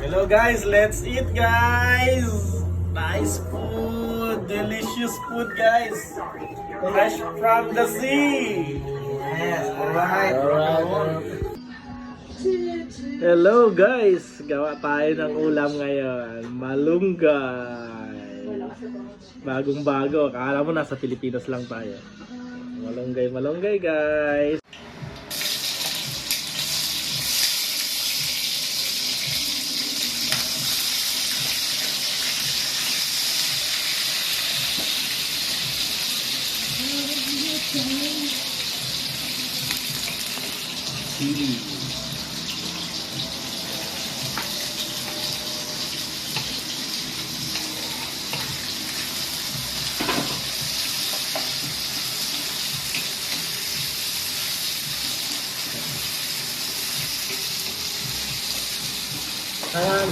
Hello guys, let's eat guys! Nice food! Delicious food guys! Fresh from the sea! Yes, alright! Hello guys! Gawa tayo ng ulam ngayon. Malunggay! Bagong bago. Akala mo nasa Pilipinas lang tayo. Malunggay guys! Sili.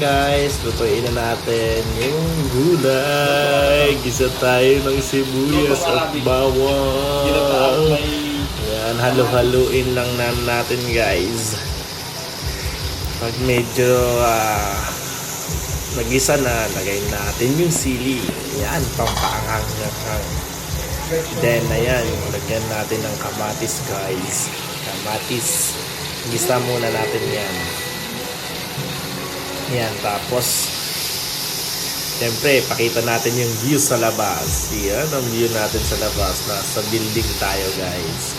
Guys, lutuin na natin yung gulay. Gisa tayo ng sibuyas at bawang. Yan, halo-haluin lang natin guys. Pag medyo nagisa na, lagay natin yung sili. Yan, pampaanghang. Then, ayan, lagyan natin ng kamatis guys. Kamatis. Gisa muna natin yan. Yan, tapos siyempre, pakita natin yung view sa labas. Yan ang view natin sa labas. Nasa building tayo guys.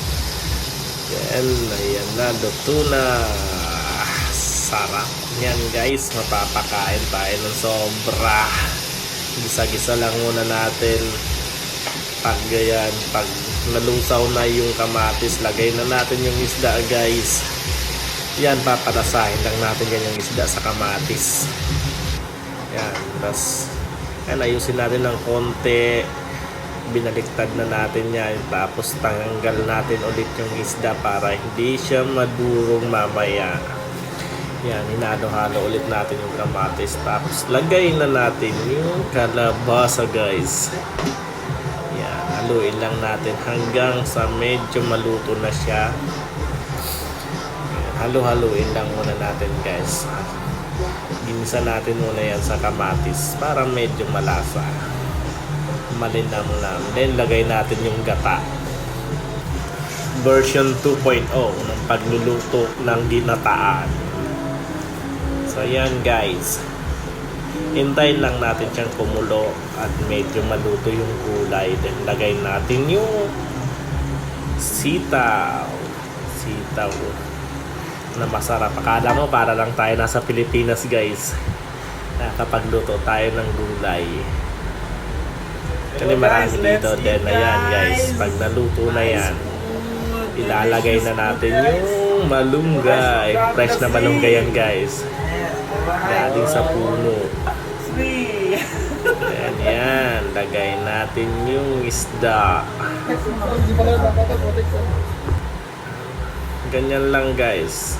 Yan, ayan na, luto na. Sarap yan guys, mapapakain tayo ng sobra. Gisa-gisa lang muna natin. Pag yan, pag nalusaw na yung kamatis, lagay na natin yung isda guys. Yan, papalasahin lang natin ganyang isda sa kamatis. Yan, tapos ayusin natin ng konti. Binaliktad na natin yan. Tapos tanggal natin ulit yung isda para hindi siya madurong mamaya. Yan, hinalo-halo ulit natin yung kamatis. Tapos lagay na natin yung kalabasa guys. Yan, haluin lang natin hanggang sa medyo maluto na siya. Halo-haluin lang muna natin guys. Ginisa natin muna yan sa kamatis para medyo malasa, malinam lang. Then lagay natin yung gata. Version 2.0 ng pagluluto ng ginataan. So yan guys, hintayin lang natin siyang kumulo at medyo maluto yung gulay. Then lagay natin yung sitaw na masarap. Akala mo para lang tayo nasa Pilipinas guys, nakapagluto tayo ng gulay. Kasi marami dito. Then ayan guys, pag naluto na yan, ilalagay na natin yung malunggay. Fresh na malunggay yan guys, galing sa puno. Then yan, lagay natin yung isda. Ganyan lang guys.